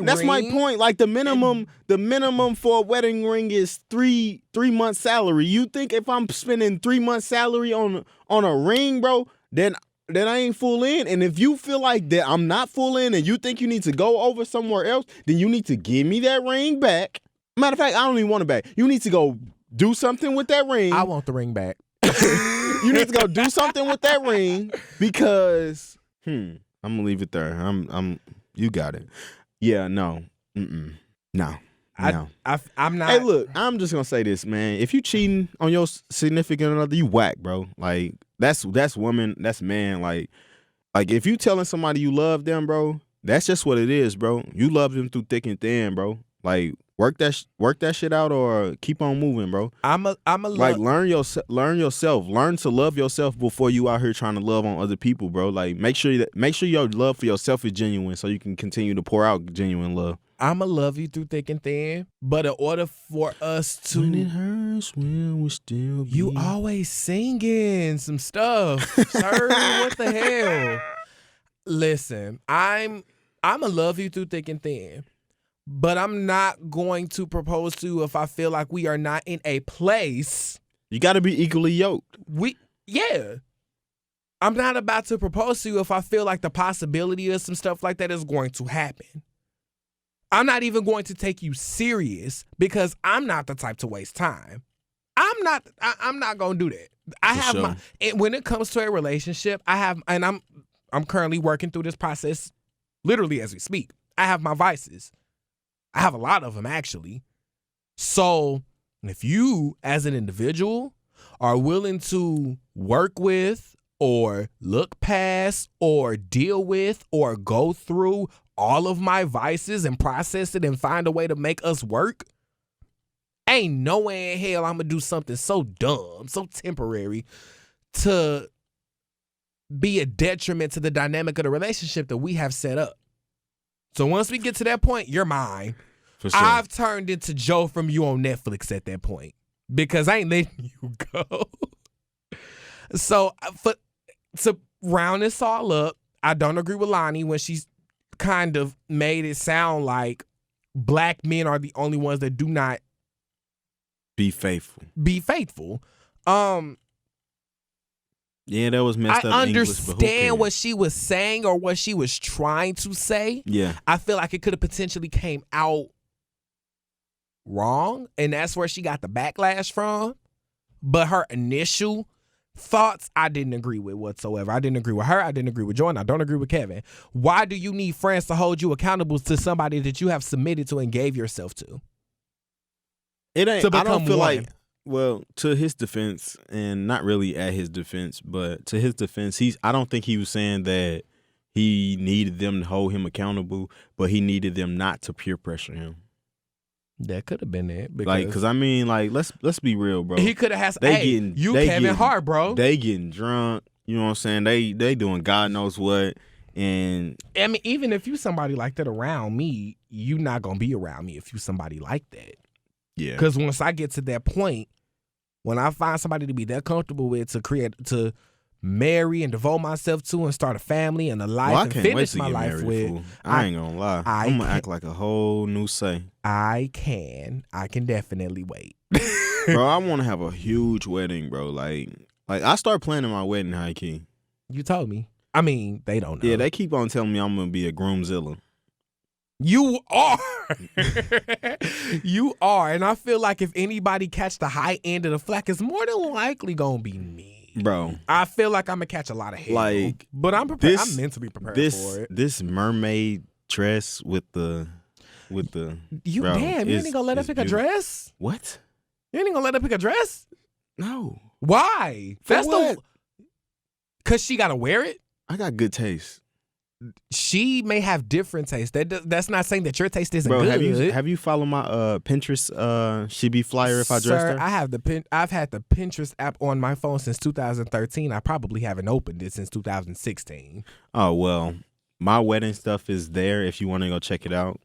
That's my point. Like the minimum for a wedding ring is 3 months salary. You think if I'm spending 3 months salary on a ring, bro, then I ain't full in. And if you feel like that I'm not full in and you think you need to go over somewhere else, then you need to give me that ring back. Matter of fact, I don't even want it back. You need to go do something with that ring. I want the ring back. You need to go do something with that ring because I'm gonna leave it there. You got it. Yeah, no. No. I'm not. Hey, look, I'm just gonna say this, man. If you cheating on your significant other, you whack, bro. Like that's woman, that's man. Like if you telling somebody you love them, bro, that's just what it is, bro. You love them through thick and thin, bro. Like work that shit out or keep on moving, bro. I'm a like learn yourself. Learn to love yourself before you out here trying to love on other people, bro. Like make sure your love for yourself is genuine, so you can continue to pour out genuine love. I'ma love you through thick and thin, but in order for us to, when it hurts, when we still be. You always singing some stuff, sir. What the hell? Listen, I'ma love you through thick and thin. But I'm not going to propose to you if I feel like we are not in a place. You got to be equally yoked. I'm not about to propose to you if I feel like the possibility of some stuff like that is going to happen. I'm not even going to take you serious because I'm not the type to waste time. I'm not going to do that. When it comes to a relationship, I'm currently working through this process literally as we speak. I have my vices. I have a lot of them, actually. So if you, as an individual, are willing to work with or look past or deal with or go through all of my vices and process it and find a way to make us work, ain't no way in hell I'm going to do something so dumb, so temporary to be a detriment to the dynamic of the relationship that we have set up. So once we get to that point, you're mine. For sure. I've turned into Joe from You on Netflix at that point because I ain't letting you go. So to round this all up, I don't agree with Loni when she's kind of made it sound like black men are the only ones that do not be faithful. Yeah, that was messed up. I understand what she was saying or what she was trying to say. Yeah. I feel like it could have potentially came out wrong, and that's where she got the backlash from. But her initial thoughts, I didn't agree with whatsoever. I didn't agree with her. I didn't agree with Jordan. I don't agree with Kevin. Why do you need friends to hold you accountable to somebody that you have submitted to and gave yourself to? It ain't. To become I don't feel one. like. Well, to his defense, and not really at his defense, but to his defense, I don't think he was saying that he needed them to hold him accountable, but he needed them not to peer pressure him. That could have been it. Because I mean, like, let's be real, bro. He could have had. Kevin Hart, bro. They getting drunk. You know what I'm saying? They doing God knows what. And I mean, even if you somebody like that around me, you not gonna be around me if you somebody like that. Yeah. Because once I get to that point, when I find somebody to be that comfortable with, to marry and devote myself to and start a family and a life and finish my life with, fool. I ain't gonna lie. I'm gonna act like a whole new say. I can definitely wait. Bro, I want to have a huge wedding, bro. Like I start planning my wedding high key. You told me. I mean, they don't know. Yeah, they keep on telling me I'm gonna be a groomzilla. You are. You are. And I feel like if anybody catch the high end of the flack, it's more than likely going to be me. Bro. I feel like I'm going to catch a lot of hate. Like, but I'm prepared. I'm mentally prepared for it. This mermaid dress with the bro, you ain't going to let her pick a dress? What? You ain't going to let her pick a dress? No. Why? Because she got to wear it? I got good taste. She may have different taste. That's not saying that your taste isn't good. Have you followed my Pinterest? She be flyer if I dressed her. I've had the Pinterest app on my phone since 2013. I probably haven't opened it since 2016. Oh well, my wedding stuff is there if you want to go check it out.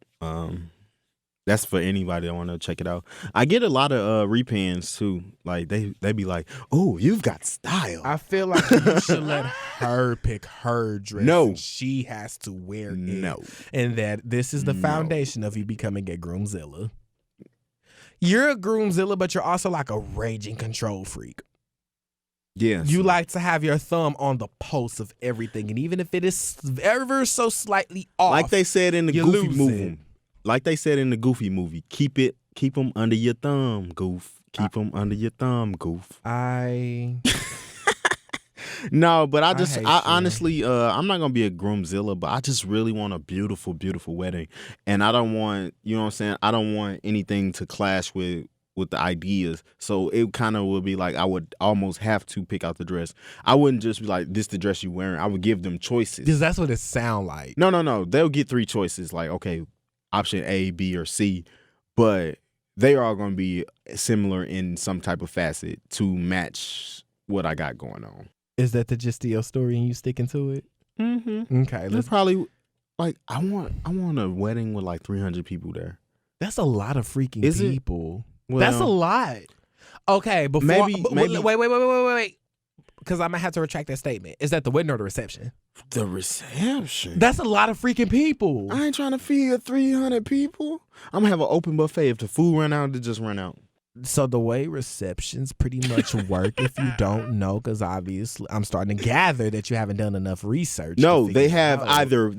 That's for anybody that want to check it out. I get a lot of repins too. Like they be like, "Oh, you've got style." I feel like you should let her pick her dress. No, she has to wear it. No, and that this is the foundation of you becoming a groomzilla. You're a groomzilla, but you're also like a raging control freak. Yes, you like to have your thumb on the pulse of everything, and even if it is ever so slightly off, like they said in the Goofy movie. Like they said in the Goofy movie, keep them under your thumb, Goof. Keep them under your thumb, Goof. No, but I honestly, I'm not gonna be a groomzilla, but I just really want a beautiful, beautiful wedding, and I don't want, you know what I'm saying? I don't want anything to clash with the ideas. So it kind of would be like I would almost have to pick out the dress. I wouldn't just be like, this the dress you wearing. I would give them choices. Because that's what it sound like. No. They'll get 3 choices. Like, okay, option A, B, or C, but they are all going to be similar in some type of facet to match what I got going on. Is that the gist of your story and you sticking to it? Mm-hmm. Okay. Let's probably, like, I want a wedding with like 300 people there. That's a lot of freaking people. Well, that's a lot. Okay, before maybe wait. Because I'm going to have to retract that statement. Is that the wedding or the reception? The reception? That's a lot of freaking people. I ain't trying to feed 300 people. I'm going to have an open buffet. If the food run out, it just run out. So the way receptions pretty much work, if you don't know, because obviously I'm starting to gather that you haven't done enough research. No, they have either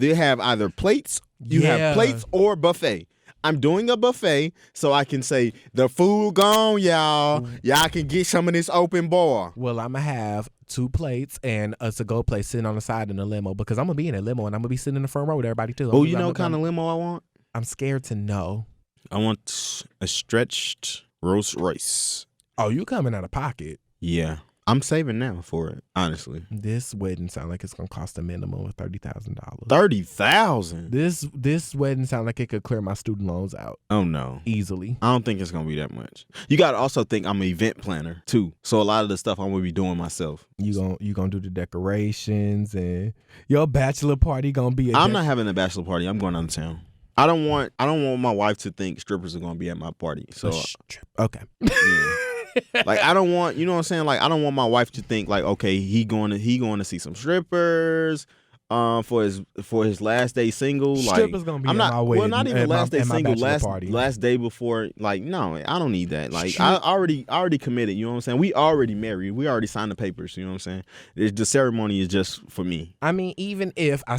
plates, have plates or buffet. I'm doing a buffet so I can say, the food gone, y'all. Y'all can get some of this open bar. Well, I'm going to have 2 plates and a to-go plate sitting on the side in a limo because I'm going to be in a limo and I'm going to be sitting in the front row with everybody too. Oh, you know what kind of limo I want? I'm scared to know. I want a stretched Rolls Royce. Oh, you coming out of pocket. Yeah. I'm saving now for it, honestly. This wedding sound like it's gonna cost a minimum of $30,000. $30,000. This wedding sound like it could clear my student loans out. Oh no, easily. I don't think it's gonna be that much. You gotta also think I'm an event planner too, so a lot of the stuff I'm gonna be doing myself. You gonna do the decorations and your bachelor party gonna be. I'm not having a bachelor party. I'm going out of town. I don't want my wife to think strippers are gonna be at my party. So okay. Yeah. Like I don't want, you know what I'm saying? Like I don't want my wife to think like, okay, he going to see some strippers for his last day single. Strippers like gonna be I'm not my wedding, well, not even last day single, party. last day before. Like no, I don't need that. Like I already committed. You know what I'm saying? We already married. We already signed the papers. You know what I'm saying? The ceremony is just for me. I mean, even if I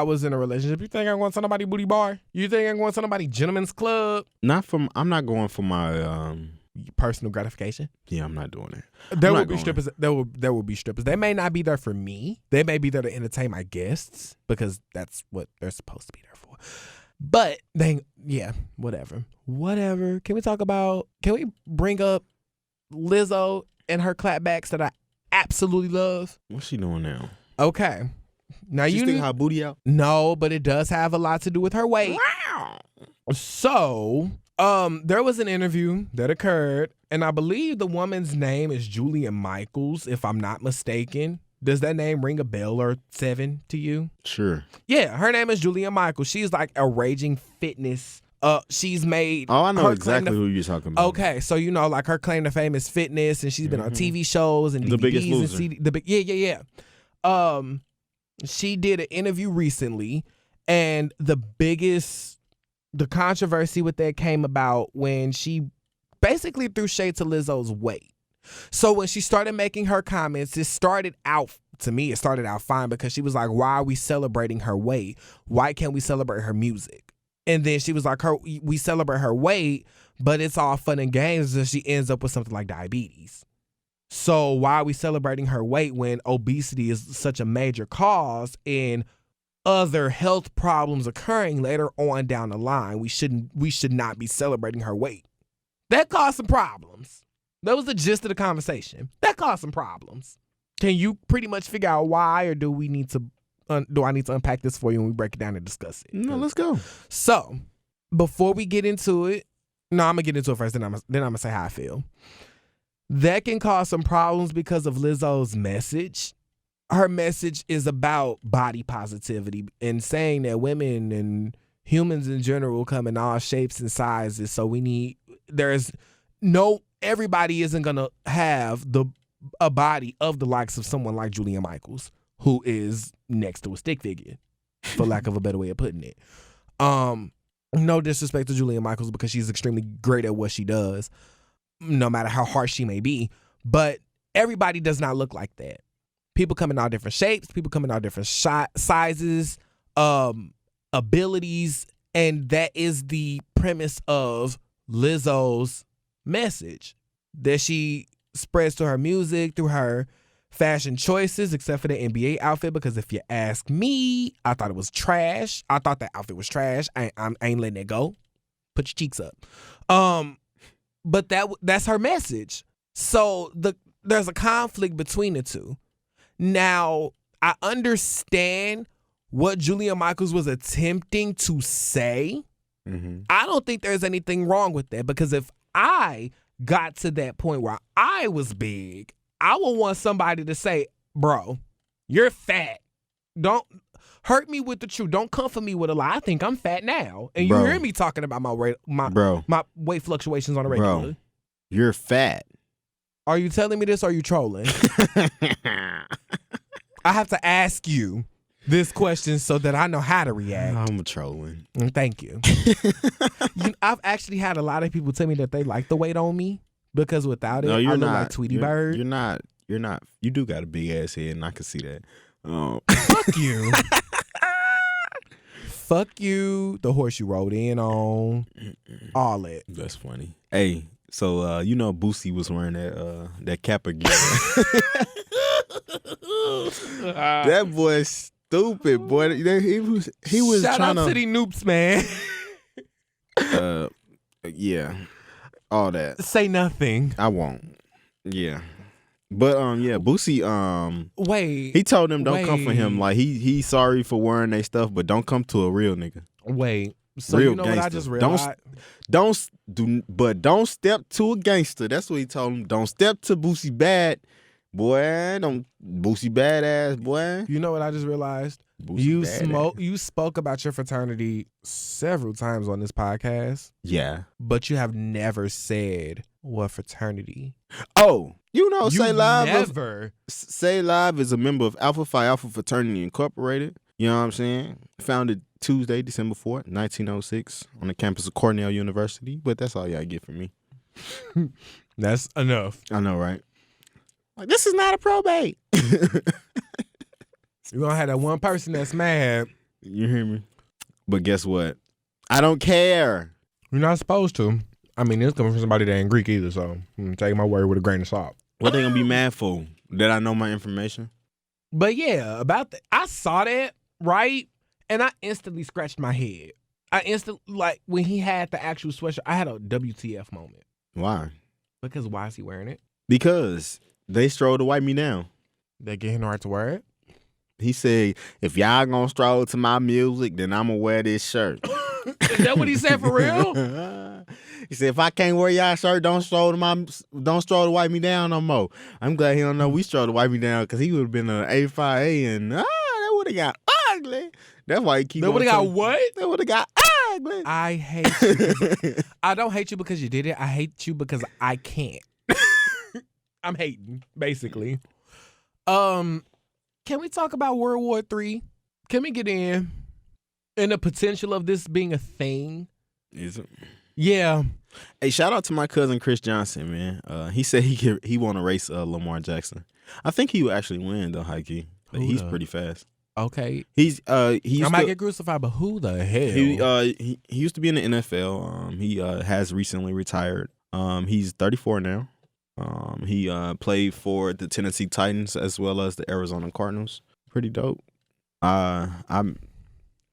was in a relationship, you think I'm going to somebody booty bar? You think I'm going to somebody gentleman's club? I'm not going for my personal gratification. Yeah, I'm not doing that. There will be strippers. There will be strippers. They may not be there for me. They may be there to entertain my guests because that's what they're supposed to be there for. But whatever. Can we bring up Lizzo and her clapbacks that I absolutely love? What's she doing now? Okay. Now she sticking her booty out? No, but it does have a lot to do with her weight. Wow. So, there was an interview that occurred, and I believe the woman's name is Julia Michaels, if I'm not mistaken. Does that name ring a bell or seven to you? Sure. Yeah, her name is Julia Michaels. She's like a raging fitness. She's made. Oh, I know exactly who you're talking about. Okay, so like her claim to fame is fitness, and she's been on TV shows and DVDs The Biggest Loser. and CD. Yeah. She did an interview recently, and the controversy with that came about when she basically threw shade to Lizzo's weight. So when she started making her comments, it started out fine because she was like, why are we celebrating her weight? Why can't we celebrate her music? And then she was like, we celebrate her weight, but it's all fun and games until she ends up with something like diabetes. So why are we celebrating her weight when obesity is such a major cause and other health problems occurring later on down the line? We should not be celebrating her weight. That caused some problems. That was the gist of the conversation. That caused some problems. Can you pretty much figure out why, or do I need to unpack this for you and we break it down and discuss it? No, let's go. So, before we get into it, I'm gonna get into it first, then I'm gonna say how I feel. That can cause some problems because of Lizzo's message. Her message is about body positivity and saying that women and humans in general come in all shapes and sizes. So everybody isn't going to have a body of the likes of someone like Julia Michaels, who is next to a stick figure, for lack of a better way of putting it. No disrespect to Julia Michaels because she's extremely great at what she does, no matter how harsh she may be. But everybody does not look like that. People come in all different shapes. People come in all different sizes, abilities. And that is the premise of Lizzo's message that she spreads through her music, through her fashion choices, except for the NBA outfit. Because if you ask me, I thought it was trash. I thought that outfit was trash. I ain't letting it go. Put your cheeks up. But that's her message. So there's a conflict between the two. Now, I understand what Julia Michaels was attempting to say. Mm-hmm. I don't think there's anything wrong with that, because if I got to that point where I was big, I would want somebody to say, bro, you're fat. Don't hurt me with the truth. Don't come for me with a lie. I think I'm fat now. And you hear me talking about my weight fluctuations on a regular. Bro, you're fat. Are you telling me this or are you trolling? I have to ask you this question so that I know how to react. I'm trolling. Thank you. I've actually had a lot of people tell me that they like the weight on me because without it, I look like Tweety Bird. You're not. You do got a big ass head, and I can see that. Fuck you. Fuck you. The horse you rode in on. All that. That's funny. Hey, so Boosie was wearing that Kappa gear. That boy stupid, boy. He was Shout trying out to the Noops, man. Yeah, all that. Say nothing. I won't. Yeah. But yeah, Boosie, Wait. he told them don't come for him. Like he's sorry for wearing their stuff, but don't come to a real nigga. Wait. So real you know gangster. what I just realized? Don't step to a gangster. That's what he told him. Don't step to Boosie bad, boy. Don't Boosie badass, boy. You know what I just realized? Boosie You spoke about your fraternity several times on this podcast. Yeah. But you have never said what fraternity. Oh, Say Live. Never. Say Live is a member of Alpha Phi Alpha Fraternity Incorporated. You know what I'm saying? Founded Tuesday, December 4th, 1906 on the campus of Cornell University. But that's all y'all get from me. That's enough. I know, right? Like, this is not a probate. You're going to have that one person that's mad. You hear me? But guess what? I don't care. You're not supposed to. I mean, it's coming from somebody that ain't Greek either, so I'm taking my word with a grain of salt. What they gonna be mad for? That I know my information? But yeah, I saw that, right? And I instantly scratched my head. Like, when he had the actual sweatshirt, I had a WTF moment. Why? Because why is he wearing it? Because they strove to wipe me down. They get him the right to wear it? He said, if y'all gonna stroll to my music, then I'm gonna wear this shirt. Is that what he said for real? He said, if I can't wear y'all shirt, don't stroll to wipe me down no more. I'm glad he don't know we stroll to wipe me down, because he would have been an A5A and that would have got ugly. That's why he keep. They would have got what? They would have got ugly. I hate you. I don't hate you because you did it. I hate you because I can't. I'm hating, basically. Can we talk about World War III? Can we get in the potential of this being a thing? Is it? Yeah. Hey, shout out to my cousin Chris Johnson, man. He said he want to race Lamar Jackson. I think he would actually win though, Heike. He's pretty fast. Okay. He I might get crucified, but who the hell? He used to be in the NFL. He has recently retired. He's 34 now. He played for the Tennessee Titans as well as the Arizona Cardinals. Pretty dope.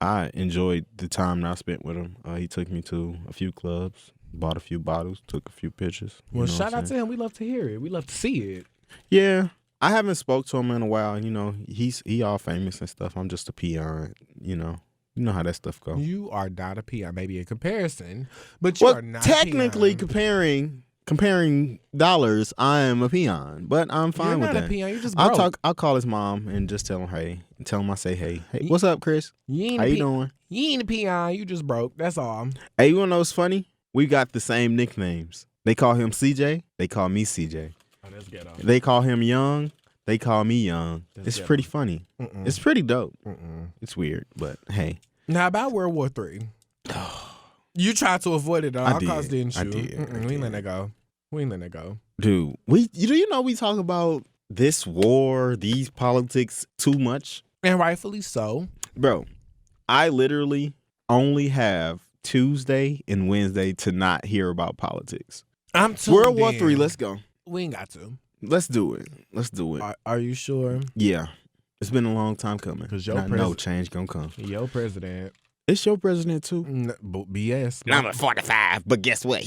I enjoyed the time that I spent with him. He took me to a few clubs, bought a few bottles, took a few pictures. Well, shout out to him. We love to hear it. We love to see it. Yeah. I haven't spoke to him in a while. He all famous and stuff. I'm just a peon, You know how that stuff goes. You are not a peon, maybe in comparison, but you are not technically a peon. comparing dollars, I am a peon, but I'm fine with that. You're not a peon. You're just broke. I'll call his mom and just tell him, hey, I say, hey, what's up, Chris? How you doing? You ain't a peon. You just broke. That's all. Hey, you wanna know what's funny? We got the same nicknames. They call him CJ. They call me CJ. Oh, that's ghetto. They call him Young. They call me Young. It's pretty funny. It's pretty dope. It's weird, but hey. Now about World War III. You tried to avoid it at all costs, didn't you? I did. We ain't letting that go. We ain't letting that go. Dude, we talk about this war, these politics too much. And rightfully so. Bro, I literally only have Tuesday and Wednesday to not hear about politics. I'm tuned World War in. III, let's go. We ain't got to. Let's do it. Are you sure? Yeah. It's been a long time coming. Because no change gonna come. Your president. It's your president too. BS. Number 45, but guess what?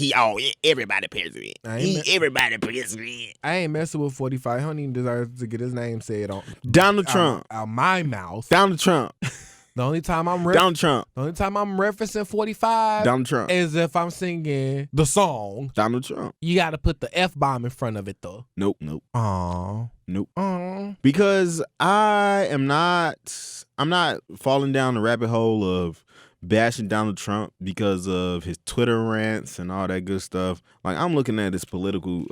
Everybody president. Everybody president. I ain't messing with 45. He don't even deserve to get his name said on Donald Trump. Out my mouth. Donald Trump. The only time I'm Donald Trump. The only time I'm referencing 45 Donald Trump is if I'm singing the song. Donald Trump. You got to put the F-bomb in front of it though. Nope. Aww. Nope. Aww. Because I'm not falling down the rabbit hole of bashing Donald Trump because of his Twitter rants and all that good stuff. Like, I'm looking at his political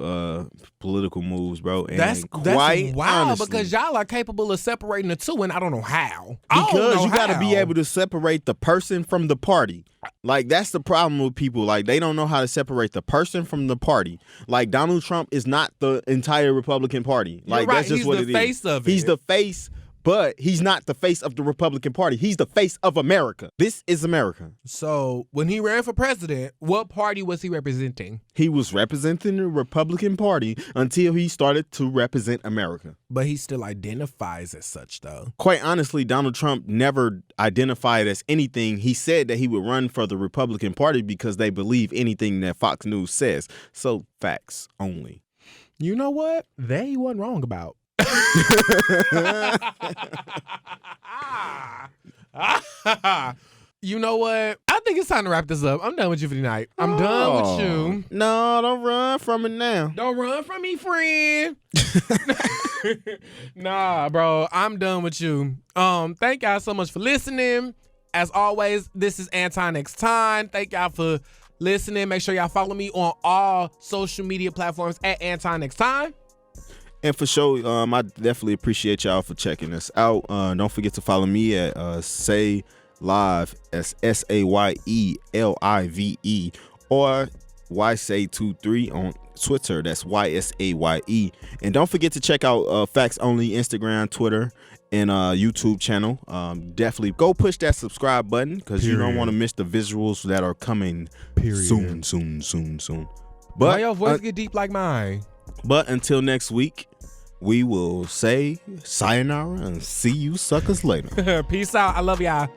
moves, bro. And that's quite wild honestly, because y'all are capable of separating the two, and I don't know how. Because you got to be able to separate the person from the party. Like, that's the problem with people. Like, they don't know how to separate the person from the party. Like, Donald Trump is not the entire Republican Party. Like, right. that's just what it is. He's the face of it. He's the face. But he's not the face of the Republican Party. He's the face of America. This is America. So when he ran for president, what party was he representing? He was representing the Republican Party until he started to represent America. But he still identifies as such, though. Quite honestly, Donald Trump never identified as anything. He said that he would run for the Republican Party because they believe anything that Fox News says. So facts only. You know what? They wasn't wrong about. You know what? I think it's time to wrap this up. I'm done with you for tonight. I'm done with you. No, don't run from it now. Don't run from me, friend. Nah, bro. I'm done with you. Thank y'all so much for listening. As always, this is Anton Next Time. Thank y'all for listening. Make sure y'all follow me on all social media platforms at Anton Next Time. And for sure, I definitely appreciate y'all for checking us out. Don't forget to follow me at Say Live, SAYELIVE, or YSay23 on Twitter. That's YSAYE. And don't forget to check out Facts Only Instagram, Twitter, and YouTube channel. Definitely go push that subscribe button because you don't want to miss the visuals that are coming soon. But why your voice get deep like mine? But until next week, we will say sayonara and see you suckers later. Peace out. I love y'all.